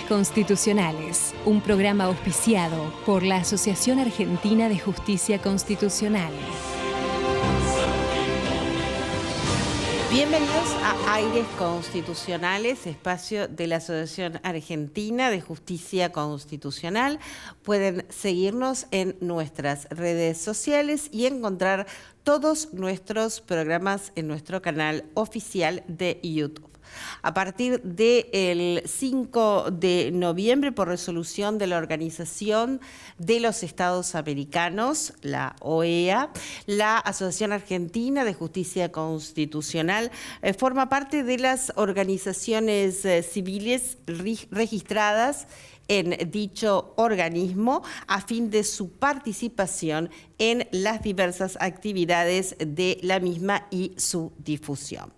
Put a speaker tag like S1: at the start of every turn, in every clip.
S1: Constitucionales, un programa auspiciado por la Asociación Argentina de Justicia Constitucional.
S2: Bienvenidos a Aires Constitucionales, espacio de la Asociación Argentina de Justicia Constitucional. Pueden seguirnos en nuestras redes sociales y encontrar todos nuestros programas en nuestro canal oficial de YouTube. A partir del 5 de noviembre, por resolución de la Organización de los Estados Americanos, la OEA, la Asociación Argentina de Justicia Constitucional forma parte de las organizaciones civiles registradas en dicho organismo a fin de su participación en las diversas actividades de la misma y su difusión.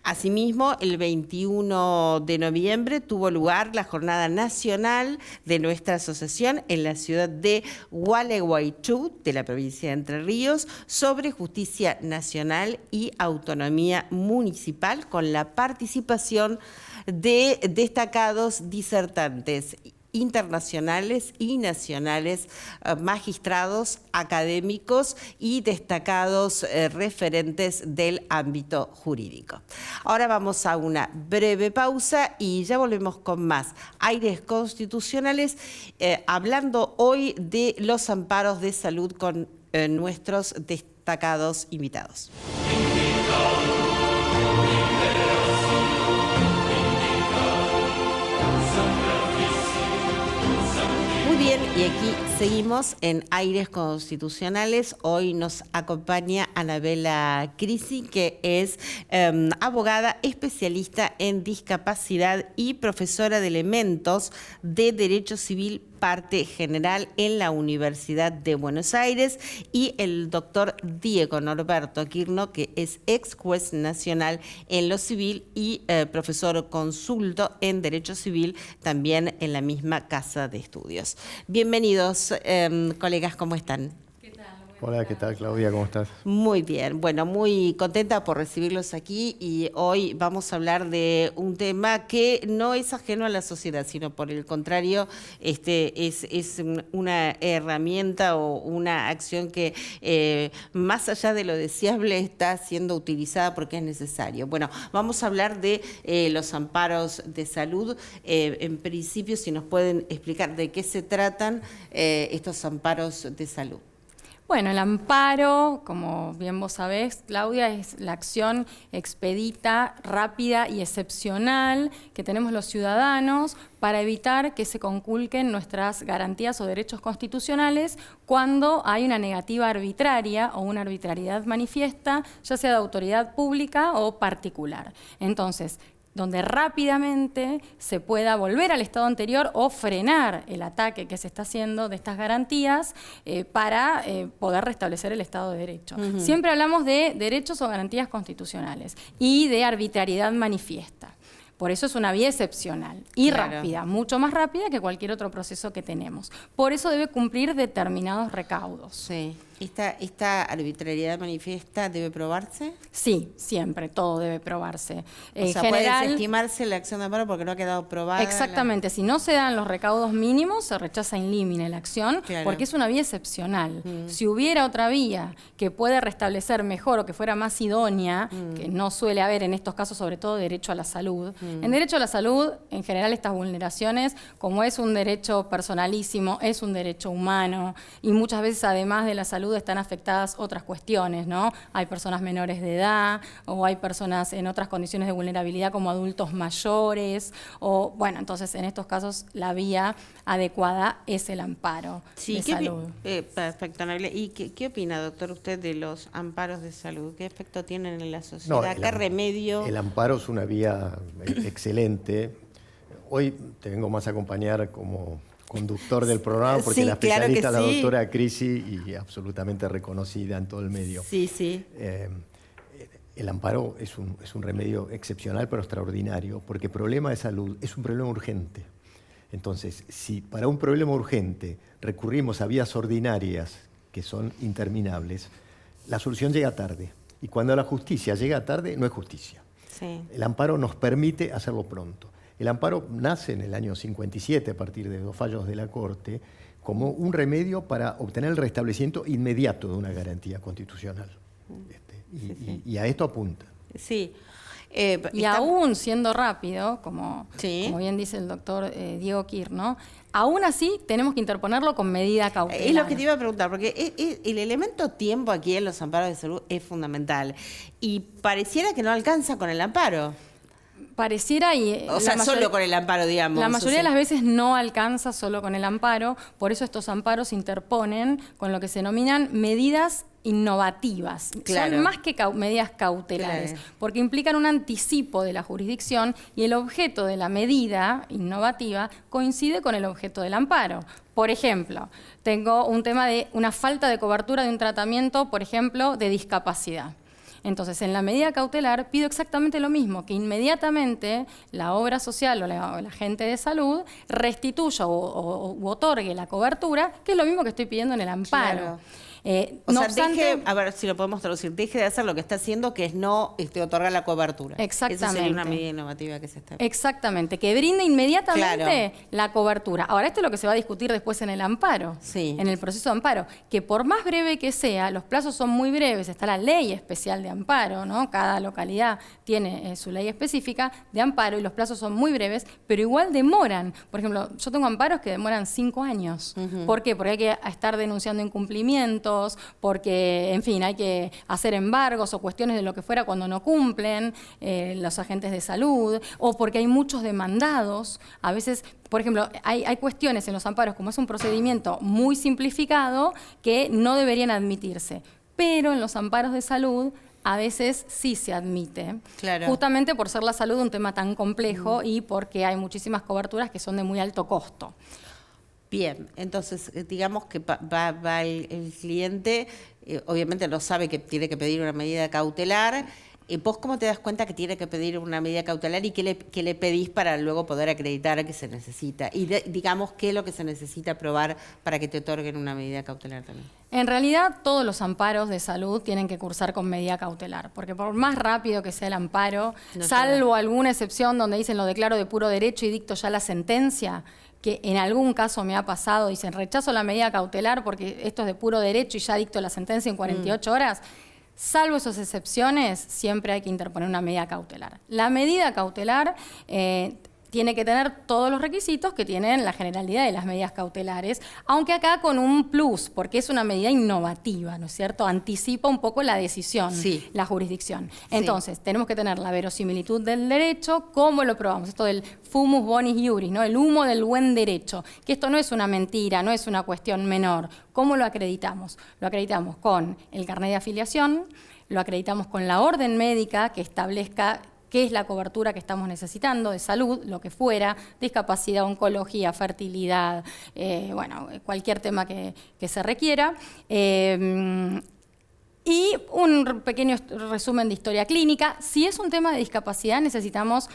S2: Asimismo, el 21 de noviembre tuvo lugar la Jornada Nacional de nuestra asociación en la ciudad de Gualeguaychú, de la provincia de Entre Ríos, sobre justicia nacional y autonomía municipal, con la participación de destacados disertantes internacionales y nacionales, magistrados, académicos y destacados referentes del ámbito jurídico. Ahora vamos a una breve pausa y ya volvemos con más Aires Constitucionales, hablando hoy de los amparos de salud con nuestros destacados invitados. Bien, y aquí seguimos en Aires Constitucionales. Hoy nos acompaña Anabela Crisi, que es abogada especialista en discapacidad y profesora de elementos de Derecho Civil Parte General en la Universidad de Buenos Aires, y el doctor Diego Norberto Quirno, que es ex juez nacional en lo civil y profesor consulto en Derecho Civil también en la misma casa de estudios. Bienvenidos, colegas, ¿cómo están?
S3: Hola, ¿qué tal, Claudia? ¿Cómo estás?
S2: Muy bien, bueno, muy contenta por recibirlos aquí, y hoy vamos a hablar de un tema que no es ajeno a la sociedad, sino por el contrario, es una herramienta o una acción que más allá de lo deseable está siendo utilizada porque es necesario. Bueno, vamos a hablar de los amparos de salud. En principio, si nos pueden explicar de qué se tratan estos amparos de salud.
S4: Bueno, el amparo, como bien vos sabés, Claudia, es la acción expedita, rápida y excepcional que tenemos los ciudadanos para evitar que se conculquen nuestras garantías o derechos constitucionales cuando hay una negativa arbitraria o una arbitrariedad manifiesta, ya sea de autoridad pública o particular. Entonces, donde rápidamente se pueda volver al estado anterior o frenar el ataque que se está haciendo de estas garantías para poder restablecer el Estado de Derecho. Siempre hablamos de derechos o garantías constitucionales y de arbitrariedad manifiesta. Por eso es una vía excepcional y rápida, mucho más rápida que cualquier otro proceso que tenemos. Por eso debe cumplir determinados recaudos.
S2: Sí. ¿Esta arbitrariedad manifiesta debe probarse?
S4: Sí, siempre, todo debe probarse.
S2: O sea, puede desestimarse la acción de amparo porque no ha quedado probada.
S4: Exactamente, si no se dan los recaudos mínimos, se rechaza in limine la acción, porque es una vía excepcional. Si hubiera otra vía que puede restablecer mejor o que fuera más idónea, que no suele haber en estos casos, sobre todo derecho a la salud. En derecho a la salud, en general, estas vulneraciones, como es un derecho personalísimo, es un derecho humano, y muchas veces, además de la salud, están afectadas otras cuestiones, ¿no? Hay personas menores de edad, o hay personas en otras condiciones de vulnerabilidad como adultos mayores, o bueno, entonces en estos casos la vía adecuada es el amparo de salud.
S2: Perfecto, Anabela. ¿Y qué opina, doctor, usted de los amparos de salud? ¿Qué efecto tienen en la sociedad? ¿Qué remedio?
S3: El amparo es una vía excelente. Hoy te vengo más a acompañar como conductor del programa, porque la especialista es la doctora Crisi, y absolutamente reconocida en todo el medio.
S2: Sí.
S3: El amparo es un remedio excepcional pero extraordinario, porque el problema de salud es un problema urgente. Entonces, si para un problema urgente recurrimos a vías ordinarias que son interminables, la solución llega tarde. Y cuando la justicia llega tarde, no es justicia.
S2: Sí.
S3: El amparo nos permite hacerlo pronto. El amparo nace en el año 57 a partir de 2 fallos de la Corte como un remedio para obtener el restablecimiento inmediato de una garantía constitucional. Y a esto apunta.
S2: Sí.
S4: Y aún siendo rápido, como bien dice el doctor Diego Kirr, ¿no? Aún así tenemos que interponerlo con medida cautelar.
S2: Es lo que te iba a preguntar, porque el elemento tiempo aquí en los amparos de salud es fundamental. Y pareciera que no alcanza con el amparo.
S4: Pareciera
S2: O sea, solo con el amparo, digamos.
S4: La mayoría de las veces no alcanza solo con el amparo, por eso estos amparos interponen con lo que se denominan medidas innovativas.
S2: Claro.
S4: Son más que medidas cautelares,
S2: Claro.
S4: porque implican un anticipo de la jurisdicción y el objeto de la medida innovativa coincide con el objeto del amparo. Por ejemplo, tengo un tema de una falta de cobertura de un tratamiento, por ejemplo, de discapacidad. Entonces, en la medida cautelar pido exactamente lo mismo, que inmediatamente la obra social o el agente de salud restituya u otorgue la cobertura, que es lo mismo que estoy pidiendo en el amparo.
S2: Claro.
S4: No obstante,
S2: a ver si lo podemos traducir, deje de hacer lo que está haciendo, que es no otorgar la cobertura.
S4: Exactamente.
S2: Esa sería una medida innovativa que se está...
S4: Exactamente, que brinde inmediatamente
S2: Claro.
S4: la cobertura. Ahora, esto es lo que se va a discutir después en el amparo,
S2: Sí.
S4: en el proceso de amparo, que por más breve que sea, los plazos son muy breves, está la ley especial de amparo, ¿no? Cada localidad tiene su ley específica de amparo y los plazos son muy breves, pero igual demoran. Por ejemplo, yo tengo amparos que demoran 5 años. ¿Por qué? Porque hay que estar denunciando incumplimientos, porque, en fin, hay que hacer embargos o cuestiones de lo que fuera cuando no cumplen los agentes de salud, o porque hay muchos demandados. A veces, por ejemplo, hay cuestiones en los amparos, como es un procedimiento muy simplificado, que no deberían admitirse. Pero en los amparos de salud a veces sí se admite,
S2: Claro.
S4: justamente por ser la salud un tema tan complejo y porque hay muchísimas coberturas que son de muy alto costo.
S2: Bien, entonces digamos que va el cliente, obviamente no sabe que tiene que pedir una medida cautelar. ¿Vos cómo te das cuenta que tiene que pedir una medida cautelar y qué le pedís para luego poder acreditar que se necesita? Y digamos, ¿qué es lo que se necesita probar para que te otorguen una medida cautelar también?
S4: En realidad, todos los amparos de salud tienen que cursar con medida cautelar, porque por más rápido que sea el amparo,
S2: No
S4: salvo alguna excepción donde dicen lo declaro de puro derecho y dicto ya la sentencia, que en algún caso me ha pasado, dicen rechazo la medida cautelar porque esto es de puro derecho y ya dicto la sentencia en 48 horas. Salvo esas excepciones, siempre hay que interponer una medida cautelar. La medida cautelar tiene que tener todos los requisitos que tienen la generalidad de las medidas cautelares, aunque acá con un plus, porque es una medida innovativa, ¿no es cierto? Anticipa un poco la decisión,
S2: Sí.
S4: la jurisdicción.
S2: Sí.
S4: Entonces, tenemos que tener la verosimilitud del derecho. ¿Cómo lo probamos? Esto del fumus bonis iuris, ¿no? El humo del buen derecho, que esto no es una mentira, no es una cuestión menor. ¿Cómo lo acreditamos? Lo acreditamos con el carnet de afiliación, lo acreditamos con la orden médica que establezca qué es la cobertura que estamos necesitando de salud, lo que fuera, discapacidad, oncología, fertilidad, bueno, cualquier tema que se requiera. Y un pequeño resumen de historia clínica. Si es un tema de discapacidad, necesitamos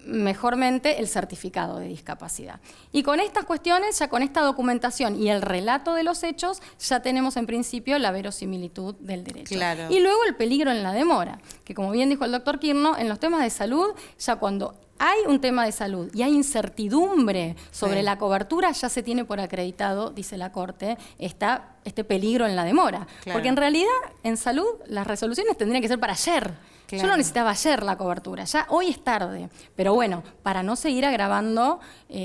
S4: mejormente el certificado de discapacidad. Y con estas cuestiones, ya con esta documentación y el relato de los hechos, ya tenemos en principio la verosimilitud del derecho.
S2: Claro.
S4: Y luego el peligro en la demora, que como bien dijo el doctor Kirno, en los temas de salud, ya cuando hay un tema de salud y hay incertidumbre sobre la cobertura, ya se tiene por acreditado, dice la Corte, este peligro en la demora.
S2: Claro.
S4: Porque en realidad, en salud, las resoluciones tendrían que ser para ayer.
S2: Claro.
S4: Yo no necesitaba ayer la cobertura, ya hoy es tarde. Pero bueno, para no seguir agravando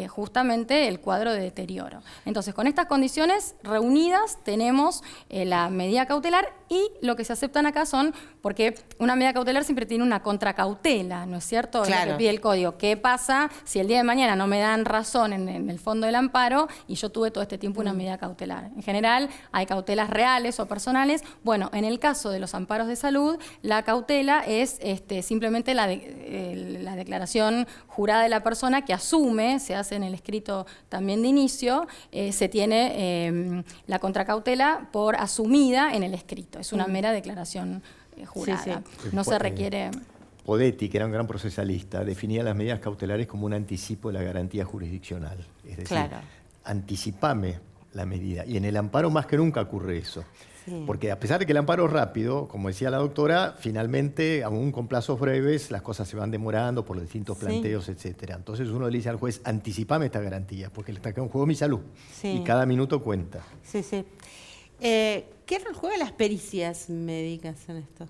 S4: justamente el cuadro de deterioro. Entonces, con estas condiciones reunidas tenemos la medida cautelar y lo que se aceptan acá son, porque una medida cautelar siempre tiene una contracautela, ¿no es cierto?
S2: Claro.
S4: Es lo que pide el código. ¿Qué pasa si el día de mañana no me dan razón en el fondo del amparo y yo tuve todo este tiempo una medida cautelar? En general, hay cautelas reales o personales. Bueno, en el caso de los amparos de salud, la cautela es simplemente la declaración jurada de la persona que asume, se hace en el escrito también de inicio, se tiene la contracautela por asumida en el escrito. Es una mera declaración jurada.
S2: Sí, sí.
S4: No se requiere...
S3: Podetti, que era un gran procesalista, definía las medidas cautelares como un anticipo de la garantía jurisdiccional. Es decir,
S2: Claro.
S3: anticipame la medida. Y en el amparo más que nunca ocurre eso.
S2: Sí.
S3: Porque a pesar de que el amparo es rápido, como decía la doctora, finalmente, aún con plazos breves, las cosas se van demorando por los distintos planteos, etcétera. Entonces uno le dice al juez, anticipame esta garantía, porque está acá en juego mi salud.
S2: Sí.
S3: Y cada minuto cuenta.
S2: Sí, sí. ¿Qué rol juegan las pericias médicas en esto?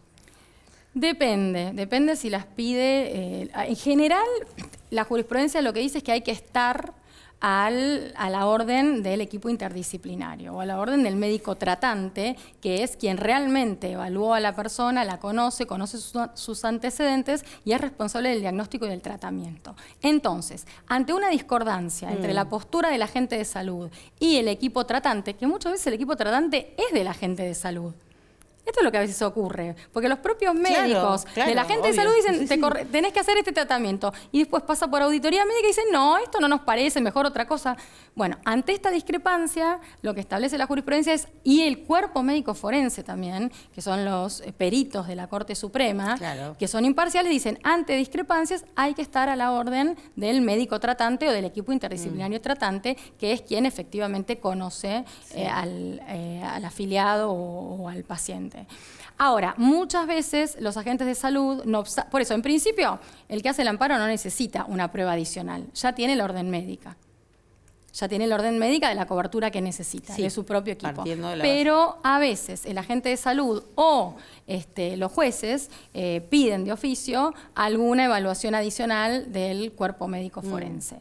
S4: Depende si las pide. En general, la jurisprudencia lo que dice es que hay que estar a la orden del equipo interdisciplinario o a la orden del médico tratante, que es quien realmente evaluó a la persona, la conoce sus antecedentes y es responsable del diagnóstico y del tratamiento. Entonces, ante una discordancia entre la postura del agente de salud y el equipo tratante, que muchas veces el equipo tratante es del agente de salud. Esto es lo que a veces ocurre, porque los propios médicos de la gente de salud dicen, tenés que hacer este tratamiento, y después pasa por auditoría médica y dicen, no, esto no nos parece, mejor otra cosa. Bueno, ante esta discrepancia, lo que establece la jurisprudencia es, y el cuerpo médico forense también, que son los peritos de la Corte Suprema, que son imparciales, dicen, ante discrepancias hay que estar a la orden del médico tratante o del equipo interdisciplinario tratante, que es quien efectivamente conoce al afiliado o al paciente. Ahora, muchas veces los agentes de salud, por eso, en principio, el que hace el amparo no necesita una prueba adicional, ya tiene la orden médica. Ya tiene la orden médica de la cobertura que necesita, de su propio equipo. Pero a veces el agente de salud o los jueces piden de oficio alguna evaluación adicional del cuerpo médico forense.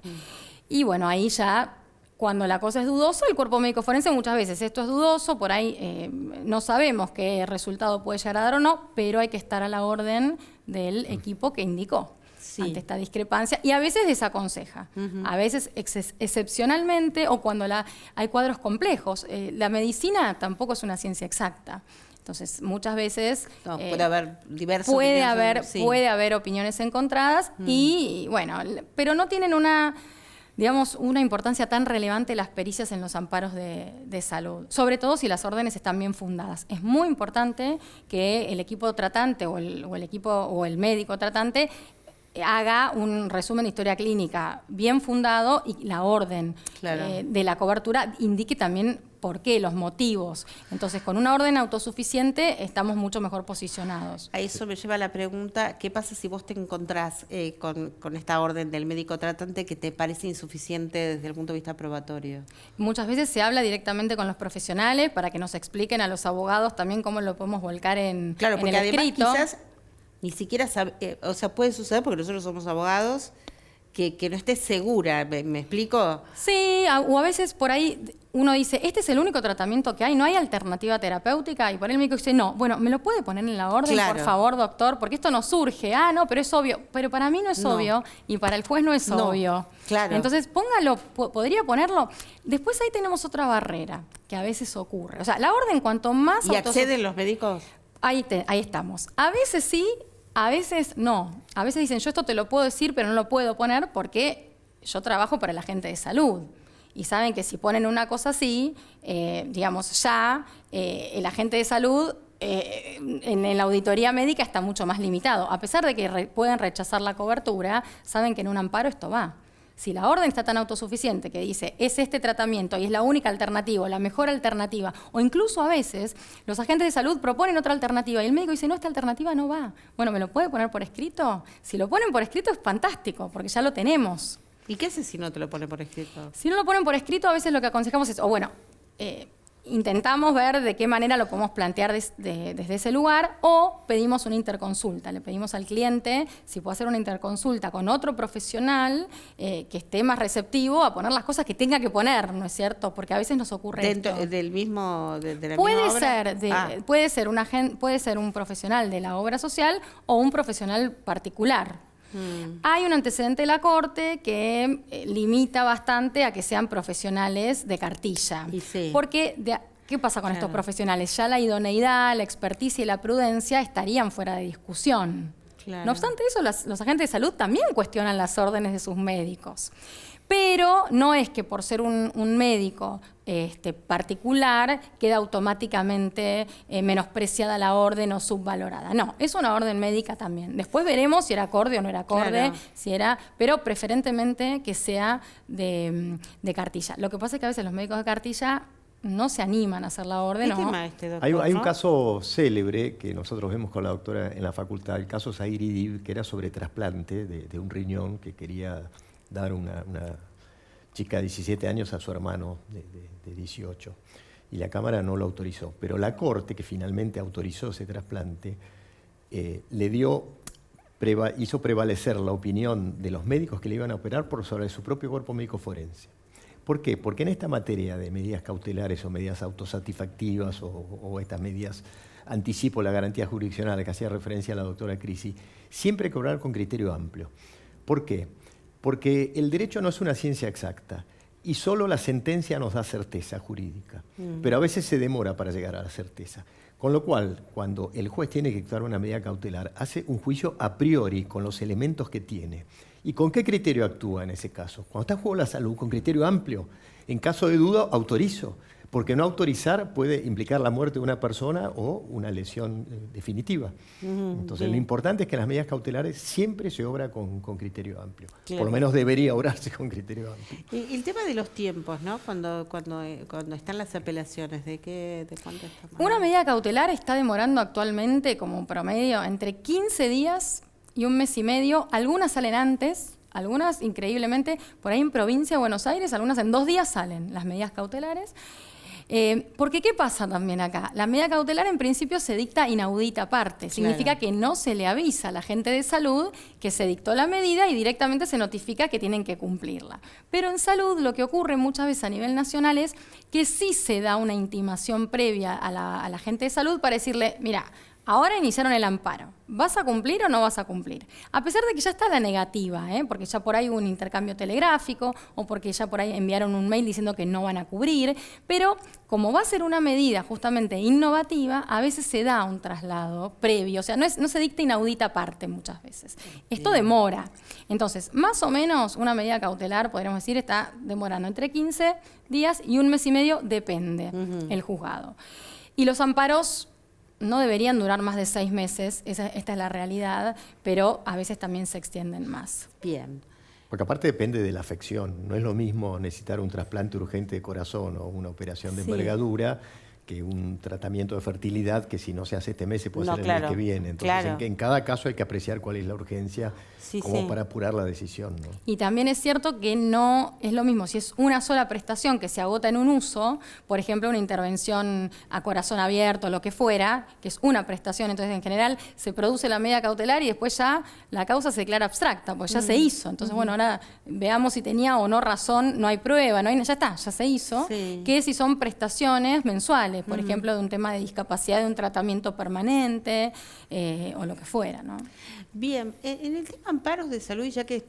S4: Y bueno, ahí ya... Cuando la cosa es dudosa, el cuerpo médico forense muchas veces esto es dudoso, por ahí no sabemos qué resultado puede llegar a dar o no, pero hay que estar a la orden del equipo que indicó ante esta discrepancia y a veces desaconseja, a veces excepcionalmente o cuando hay cuadros complejos. La medicina tampoco es una ciencia exacta. Entonces, muchas veces
S2: puede haber diversas
S4: puede haber opiniones encontradas y bueno, pero no tienen una importancia tan relevante las pericias en los amparos de salud, sobre todo si las órdenes están bien fundadas. Es muy importante que el equipo tratante o el médico tratante haga un resumen de historia clínica bien fundado y la orden de la cobertura indique también por qué, los motivos. Entonces, con una orden autosuficiente estamos mucho mejor posicionados.
S2: A eso me lleva la pregunta, ¿qué pasa si vos te encontrás con esta orden del médico tratante que te parece insuficiente desde el punto de vista probatorio?
S4: Muchas veces se habla directamente con los profesionales para que nos expliquen a los abogados también cómo lo podemos volcar en el
S2: porque además
S4: escrito.
S2: Quizás ni siquiera puede suceder, porque nosotros somos abogados, que no estés segura, ¿me explico?
S4: Sí, o a veces por ahí uno dice, este es el único tratamiento que hay, no hay alternativa terapéutica, y por ahí el médico dice, no, bueno, ¿me lo puede poner en la orden, por favor, doctor? Porque esto no surge. Ah, no, pero es obvio. Pero para mí no es obvio, y para el juez no es obvio.
S2: Claro.
S4: Entonces, póngalo, podría ponerlo. Después ahí tenemos otra barrera, que a veces ocurre. O sea, la orden cuanto más...
S2: ¿Y acceden los médicos?
S4: Ahí estamos. A veces sí, a veces no. A veces dicen, yo esto te lo puedo decir, pero no lo puedo poner porque yo trabajo para el agente de salud. Y saben que si ponen una cosa así, el agente de salud en la auditoría médica está mucho más limitado. A pesar de que pueden rechazar la cobertura, saben que en un amparo esto va. Si la orden está tan autosuficiente que dice es este tratamiento y es la única alternativa, la mejor alternativa, o incluso a veces los agentes de salud proponen otra alternativa y el médico dice no, esta alternativa no va. Bueno, ¿me lo puede poner por escrito? Si lo ponen por escrito es fantástico, porque ya lo tenemos.
S2: ¿Y qué haces si no te lo ponen por escrito?
S4: Si no lo ponen por escrito, a veces lo que aconsejamos es, intentamos ver de qué manera lo podemos plantear desde ese lugar o pedimos una interconsulta. Le pedimos al cliente si puede hacer una interconsulta con otro profesional que esté más receptivo a poner las cosas que tenga que poner, ¿no es cierto? Porque a veces nos ocurre
S2: dentro
S4: esto.
S2: Del mismo, de la
S4: puede
S2: misma obra.
S4: Puede ser un profesional de la obra social o un profesional particular. Hay un antecedente de la Corte que limita bastante a que sean profesionales de cartilla. Porque, ¿qué pasa con estos profesionales? Ya la idoneidad, la experticia y la prudencia estarían fuera de discusión. No obstante eso, los agentes de salud también cuestionan las órdenes de sus médicos. Pero no es que por ser un médico particular queda automáticamente menospreciada la orden o subvalorada. No, es una orden médica también. Después veremos si era acorde o no era acorde, pero preferentemente que sea de cartilla. Lo que pasa es que a veces los médicos de cartilla no se animan a hacer la orden.
S2: ¿Qué
S4: ¿no?
S2: tema doctor?
S3: Hay un caso célebre que nosotros vemos con la doctora en la facultad, el caso Zahir Idib, que era sobre trasplante de un riñón que quería dar una chica de 17 años a su hermano de 18. Y la Cámara no lo autorizó. Pero la Corte, que finalmente autorizó ese trasplante, hizo prevalecer la opinión de los médicos que le iban a operar por sobre su propio cuerpo médico forense. ¿Por qué? Porque en esta materia de medidas cautelares o medidas autosatisfactivas o estas medidas anticipo la garantía jurisdiccional a la que hacía referencia la doctora Crisi, siempre hay que obrar con criterio amplio. ¿Por qué? Porque el derecho no es una ciencia exacta y solo la sentencia nos da certeza jurídica, pero a veces se demora para llegar a la certeza. Con lo cual, cuando el juez tiene que actuar una medida cautelar, hace un juicio a priori con los elementos que tiene. ¿Y con qué criterio actúa en ese caso? Cuando está en juego la salud, con criterio amplio. En caso de duda, autorizo, porque no autorizar puede implicar la muerte de una persona o una lesión definitiva. Entonces, lo importante es que en las medidas cautelares siempre se obra con criterio amplio.
S2: Claro.
S3: Por lo menos debería obrarse con criterio amplio.
S2: Y el tema de los tiempos, ¿no? Cuando están las apelaciones, ¿de cuánto estamos?
S4: Una medida cautelar está demorando actualmente como promedio entre 15 días y 1 mes y medio. Algunas salen antes, algunas increíblemente, por ahí en provincia de Buenos Aires, algunas en 2 días salen las medidas cautelares. Porque ¿qué pasa también acá? La medida cautelar en principio se dicta inaudita aparte. Significa que no se le avisa a la gente de salud que se dictó la medida y directamente se notifica que tienen que cumplirla. Pero en salud lo que ocurre muchas veces a nivel nacional es que sí se da una intimación previa a la gente de salud para decirle, mira, ahora iniciaron el amparo. ¿Vas a cumplir o no vas a cumplir? A pesar de que ya está la negativa, porque ya por ahí hubo un intercambio telegráfico o porque ya por ahí enviaron un mail diciendo que no van a cubrir, pero como va a ser una medida justamente innovativa, a veces se da un traslado previo, o sea, no se dicta inaudita aparte muchas veces. Esto demora. Entonces, más o menos una medida cautelar, podríamos decir, está demorando entre 15 días y 1 mes y medio, depende el juzgado. Y los amparos no deberían durar más de 6 meses, esta es la realidad, pero a veces también se extienden más.
S2: Bien.
S3: Porque aparte depende de la afección. No es lo mismo necesitar un trasplante urgente de corazón o una operación de envergadura que un tratamiento de fertilidad que si no se hace este mes se puede hacer el mes que viene. Entonces, en cada caso hay que apreciar cuál es la urgencia para apurar la decisión, ¿no?
S4: Y también es cierto que no es lo mismo si es una sola prestación que se agota en un uso, por ejemplo, una intervención a corazón abierto, lo que fuera, que es una prestación, entonces en general se produce la medida cautelar y después ya la causa se declara abstracta, pues ya se hizo. Entonces, bueno, ahora veamos si tenía o no razón, no hay prueba, ya está, ya se hizo, que si son prestaciones mensuales, por ejemplo, de un tema de discapacidad, de un tratamiento permanente o lo que fuera, ¿no?
S2: Bien, en el tema amparos de salud, ya que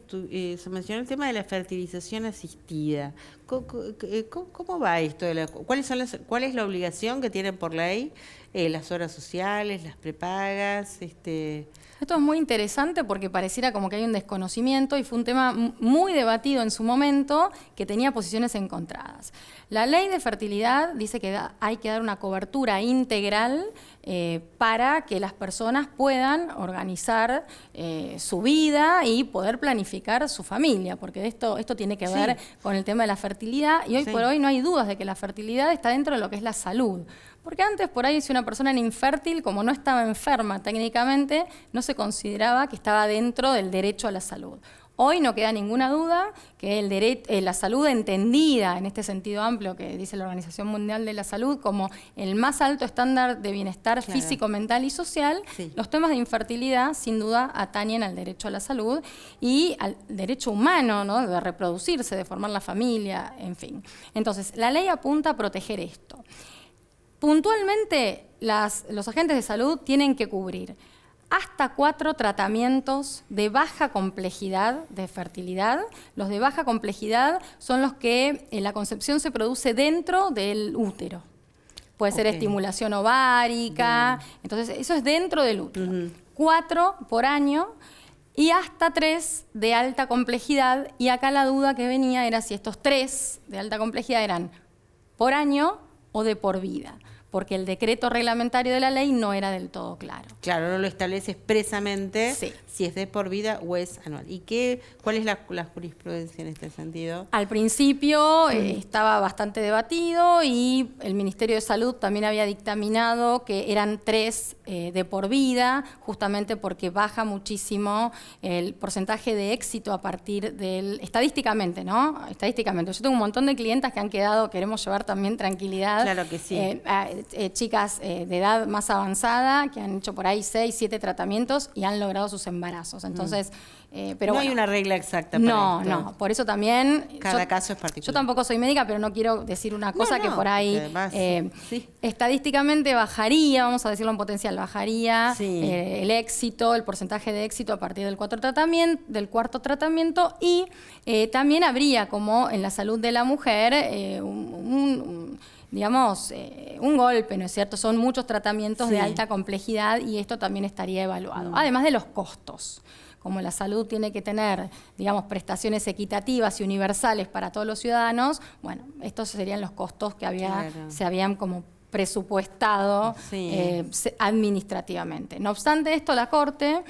S2: se mencionó el tema de la fertilización asistida, ¿cómo va esto? ¿Cuál es la obligación que tienen por ley? Las horas sociales, las prepagas,
S4: Esto es muy interesante porque pareciera como que hay un desconocimiento y fue un tema muy debatido en su momento que tenía posiciones encontradas. La ley de fertilidad dice que hay que dar una cobertura integral para que las personas puedan organizar su vida y poder planificar su familia, porque esto tiene que ver con el tema de la fertilidad y hoy por hoy no hay dudas de que la fertilidad está dentro de lo que es la salud. Porque antes, por ahí, si una persona era infértil, como no estaba enferma técnicamente, no se consideraba que estaba dentro del derecho a la salud. Hoy no queda ninguna duda que la salud entendida en este sentido amplio que dice la Organización Mundial de la Salud como el más alto estándar de bienestar físico, mental y social, los temas de infertilidad sin duda atañen al derecho a la salud y al derecho humano, ¿no?, de reproducirse, de formar la familia, en fin. Entonces, la ley apunta a proteger esto. Puntualmente, los agentes de salud tienen que cubrir hasta 4 tratamientos de baja complejidad de fertilidad. Los de baja complejidad son los que la concepción se produce dentro del útero. Puede ser estimulación ovárica, entonces eso es dentro del útero. 4 por año y hasta 3 de alta complejidad. Y acá la duda que venía era si estos 3 de alta complejidad eran por año o de por vida. porque el decreto reglamentario de la ley no era del todo claro.
S2: Claro, no lo establece expresamente
S4: Sí.
S2: si es de por vida o es anual. ¿Y cuál es la jurisprudencia en este sentido?
S4: Al principio estaba bastante debatido y el Ministerio de Salud también había dictaminado que eran 3 de por vida, justamente porque baja muchísimo el porcentaje de éxito a partir del... Estadísticamente, ¿no? Estadísticamente. Yo tengo un montón de clientas que han quedado, queremos llevar también tranquilidad.
S2: Claro que sí.
S4: Chicas de edad más avanzada que han hecho por ahí 6, 7 tratamientos y han logrado sus embarazos. Entonces, pero
S2: no hay
S4: bueno,
S2: una regla exacta para esto.
S4: No. Por eso también...
S2: Cada caso es particular.
S4: Yo tampoco soy médica, pero no quiero decir una cosa que por ahí
S2: además, sí.
S4: estadísticamente bajaría, vamos a decirlo en potencial, bajaría
S2: Sí.
S4: el éxito, el porcentaje de éxito a partir del cuarto tratamiento y también habría, como en la salud de la mujer, digamos, un golpe, ¿no es cierto? Son muchos tratamientos
S2: Sí.
S4: de alta complejidad y esto también estaría evaluado. Además de los costos. Como la salud tiene que tener, digamos, prestaciones equitativas y universales para todos los ciudadanos, bueno, estos serían los costos que se habían como presupuestado
S2: Sí.
S4: administrativamente. No obstante esto, la Corte,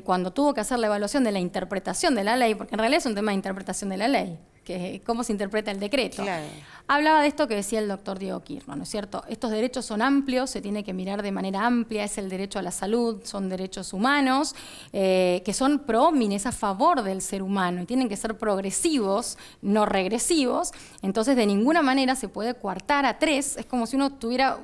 S4: cuando tuvo que hacer la evaluación de la interpretación de la ley, porque en realidad es un tema de interpretación de la ley, que cómo se interpreta el decreto.
S2: Claro.
S4: Hablaba de esto que decía el doctor Diego Kirchner, ¿no es cierto? Estos derechos son amplios, se tiene que mirar de manera amplia, es el derecho a la salud, son derechos humanos, que son pro homine, es a favor del ser humano y tienen que ser progresivos, no regresivos. Entonces, de ninguna manera se puede coartar a 3, es como si uno tiene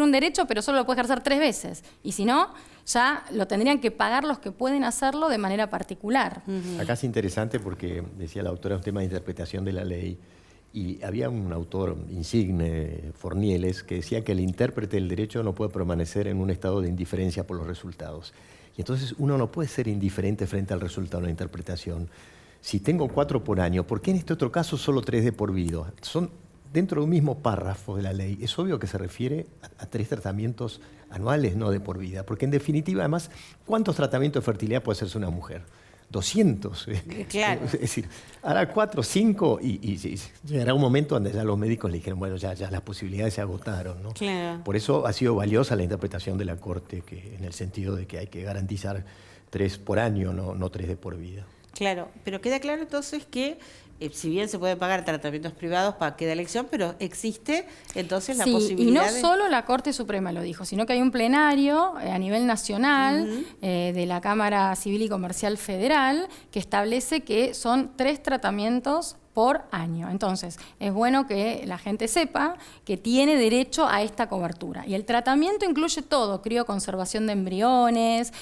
S4: un derecho, pero solo lo puede ejercer 3 veces. Y si no, ya lo tendrían que pagar los que pueden hacerlo de manera particular.
S3: Acá es interesante porque, decía la autora, es un tema de interpretación de la ley, y había un autor insigne, Fornieles, que decía que el intérprete del derecho no puede permanecer en un estado de indiferencia por los resultados. Y entonces uno no puede ser indiferente frente al resultado de la interpretación. Si tengo 4 por año, ¿por qué en este otro caso solo 3 de por vida? Son dentro de un mismo párrafo de la ley. Es obvio que se refiere a 3 tratamientos anuales, no de por vida. Porque en definitiva, además, ¿cuántos tratamientos de fertilidad puede hacerse una mujer? 200.
S2: Claro.
S3: Es decir, hará 4, 5 y llegará un momento donde ya los médicos le dijeron, bueno, ya las posibilidades se agotaron, ¿no?
S2: Claro.
S3: Por eso ha sido valiosa la interpretación de la Corte, que en el sentido de que hay que garantizar 3 por año, no 3 de por vida.
S2: Claro, pero queda claro entonces que si bien se pueden pagar tratamientos privados para que da elección, pero existe entonces la posibilidad
S4: y no solo la Corte Suprema lo dijo, sino que hay un plenario a nivel nacional de la Cámara Civil y Comercial Federal que establece que son 3 tratamientos por año. Entonces, es bueno que la gente sepa que tiene derecho a esta cobertura. Y el tratamiento incluye todo, crioconservación de embriones,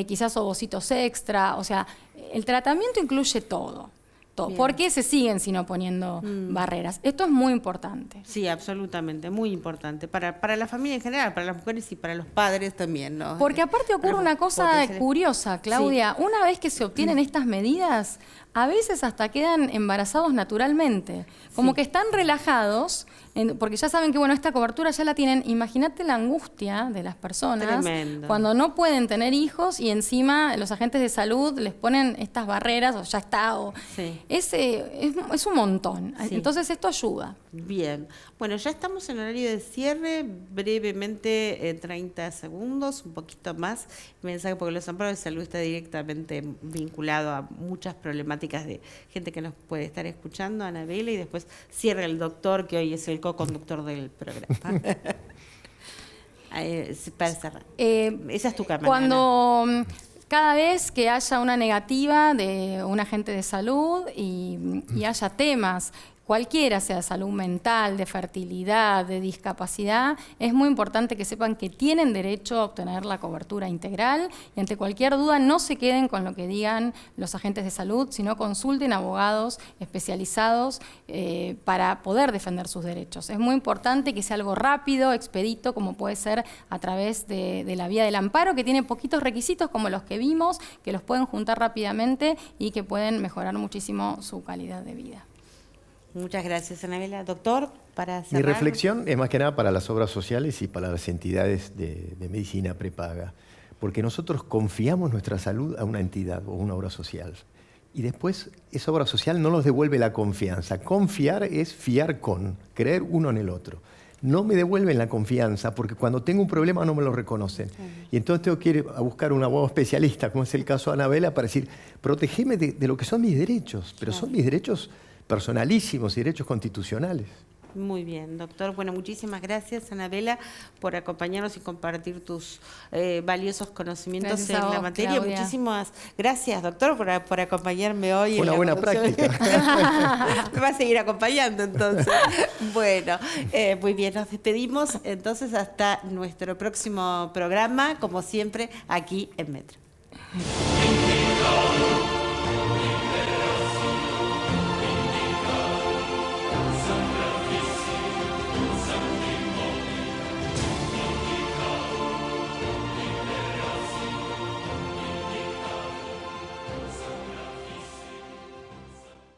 S4: quizás ovocitos extra, o sea, el tratamiento incluye todo.
S2: Bien.
S4: ¿Por qué se siguen sino poniendo barreras? Esto es muy importante.
S2: Sí, absolutamente, muy importante. Para la familia en general, para las mujeres y para los padres también, ¿no?
S4: Porque aparte ocurre una cosa curiosa, Claudia.
S2: Sí.
S4: Una vez que se obtienen estas medidas, a veces hasta quedan embarazados naturalmente. Como que están relajados, porque ya saben que bueno, esta cobertura ya la tienen. Imagínate la angustia de las personas
S2: Tremendo.
S4: cuando no pueden tener hijos y encima los agentes de salud les ponen estas barreras, o ya está, o
S2: Sí.
S4: es un montón.
S2: Sí.
S4: Entonces esto ayuda.
S2: Bien. Bueno, ya estamos en horario de cierre, brevemente 30 segundos, un poquito más. Mensaje, porque los amparos de salud está directamente vinculado a muchas problemáticas de gente que nos puede estar escuchando, Anabela, y después cierra el doctor, que hoy es el co-conductor del programa. Para cerrar. Esa es tu cámara.
S4: Cuando cada vez que haya una negativa de un agente de salud y haya temas, cualquiera sea de salud mental, de fertilidad, de discapacidad, es muy importante que sepan que tienen derecho a obtener la cobertura integral y ante cualquier duda no se queden con lo que digan los agentes de salud, sino consulten abogados especializados para poder defender sus derechos. Es muy importante que sea algo rápido, expedito, como puede ser a través de la vía del amparo, que tiene poquitos requisitos como los que vimos, que los pueden juntar rápidamente y que pueden mejorar muchísimo su calidad de vida.
S2: Muchas gracias, Anabela. Doctor, para cerrar.
S3: Mi reflexión es más que nada para las obras sociales y para las entidades de medicina prepaga, porque nosotros confiamos nuestra salud a una entidad o una obra social. Y después esa obra social no nos devuelve la confianza. Confiar es fiar con, creer uno en el otro. no me devuelven la confianza, porque cuando tengo un problema no me lo reconocen. Y entonces tengo que ir a buscar un abogado especialista, como es el caso de Anabela, para decir, protégeme de lo que son mis derechos, pero son mis derechos personalísimos y derechos constitucionales.
S2: Muy bien, doctor. Bueno, muchísimas gracias, Anabela, por acompañarnos y compartir tus valiosos conocimientos
S4: Gracias
S2: en
S4: a
S2: la
S4: vos,
S2: materia.
S4: Claudia.
S2: Muchísimas gracias, doctor, por acompañarme hoy.
S3: Fue
S2: en
S3: una
S2: la
S3: buena
S2: conducción.
S3: práctica.
S2: Me va a seguir acompañando, entonces. Bueno, muy bien, nos despedimos entonces hasta nuestro próximo programa, como siempre, aquí en Metro.